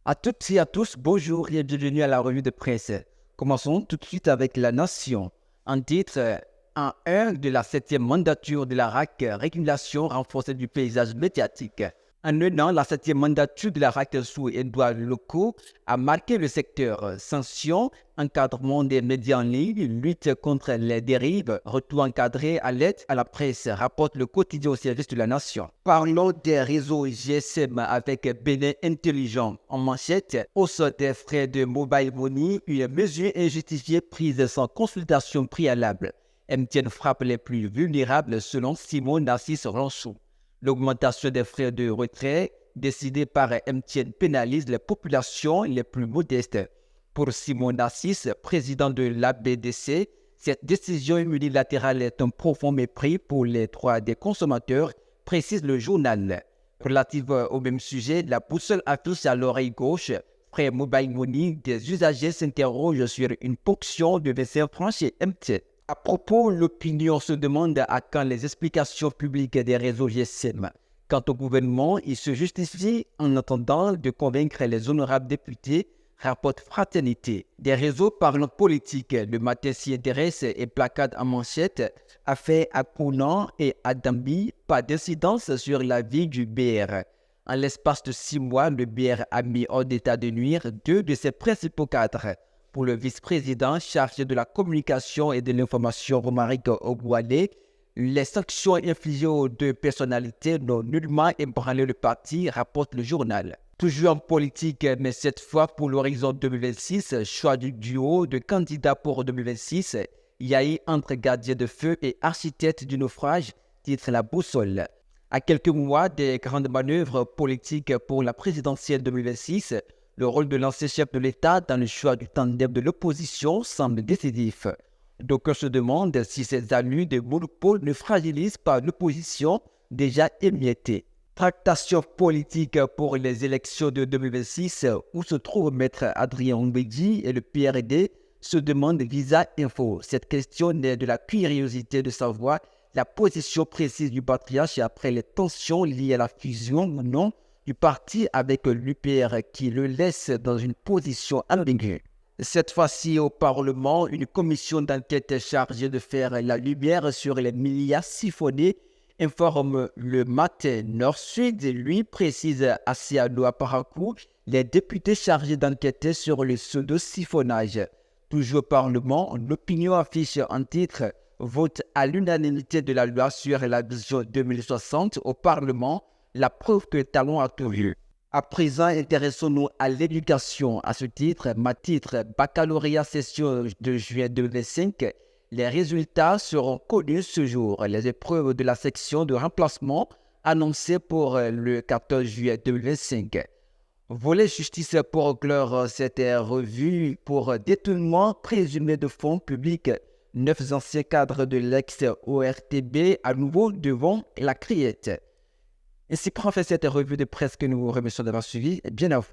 À toutes et à tous, bonjour et bienvenue à la revue de presse. Commençons tout de suite avec La Nation. En titre, en 1 de la 7e mandature de la RAC, régulation renforcée du paysage médiatique. En un an, la 7e mandature de la RAC sous Édouard Locaux a marqué le secteur. Sanctions, encadrement des médias en ligne, lutte contre les dérives, retour encadré à l'aide à la presse, rapporte le quotidien au service de la nation. Parlons des réseaux GSM avec Bénin Intelligent. En manchette, hausse des frais de mobile money, une mesure injustifiée prise sans consultation préalable. MTN frappe les plus vulnérables selon Simon Narcisse Ranchou. L'augmentation des frais de retrait décidée par MTN pénalise les populations les plus modestes. Pour Simon Narcisse, président de l'ABDC, cette décision unilatérale est un profond mépris pour les droits des consommateurs, précise le journal. Relative au même sujet, la boussole affiche à l'oreille gauche. Frais mobile money, des usagers s'interrogent sur une ponction de 25 francs chez MTN. À propos, l'opinion se demande à quand les explications publiques des réseaux GSM. Quant au gouvernement, il se justifie en attendant de convaincre les honorables députés, rapporte Fraternité. Des réseaux parlant politique, le matin s'y intéresse et placade en manchette, affaire Akounan et Adambi, pas d'incidence sur la vie du BR. En l'espace de 6 mois, le BR a mis hors d'état de nuire 2 de ses principaux cadres. Pour le vice-président chargé de la communication et de l'information Romaric Oboualé, les sanctions infligées aux 2 personnalités n'ont nullement ébranlé le parti, rapporte le journal. Toujours en politique, mais cette fois pour l'horizon 2026, choix du duo de candidats pour 2026, Yahi entre gardien de feu et architecte du naufrage, titre La Boussole. À quelques mois des grandes manœuvres politiques pour la présidentielle 2026, le rôle de l'ancien chef de l'État dans le choix du tandem de l'opposition semble décisif. D'aucuns se demandent si ces allures de monopole ne fragilisent pas l'opposition déjà émiettée. Tractation politique pour les élections de 2026, où se trouve maître Adrien Mbedji et le PRD, se demande Visa Info. Cette question naît de la curiosité de savoir la position précise du patriarche après les tensions liées à la fusion ou non du parti avec l'UPR qui le laisse dans une position ambiguë. Cette fois-ci au Parlement, une commission d'enquête chargée de faire la lumière sur les milliards siphonnés informe le matin Nord-Sud, lui précise Asiado Aparakou, les députés chargés d'enquêter sur le pseudo-siphonnage. Toujours au Parlement, l'opinion affiche en titre « Vote à l'unanimité de la loi sur la vision 2060 au Parlement ». La preuve que le talon a tout vu. À présent, intéressons-nous à l'éducation. À ce titre, ma titre baccalauréat session de juin 2025, les résultats seront connus ce jour. Les épreuves de la section de remplacement annoncées pour le 14 juillet 2025. Volet justice pour clore cette revue pour détournement présumé de fonds publics. 9 anciens cadres de l'ex-ORTB à nouveau devant la criette. Ainsi prend fait cette revue de presse que nous vous remercions d'avoir suivi. Bien à vous.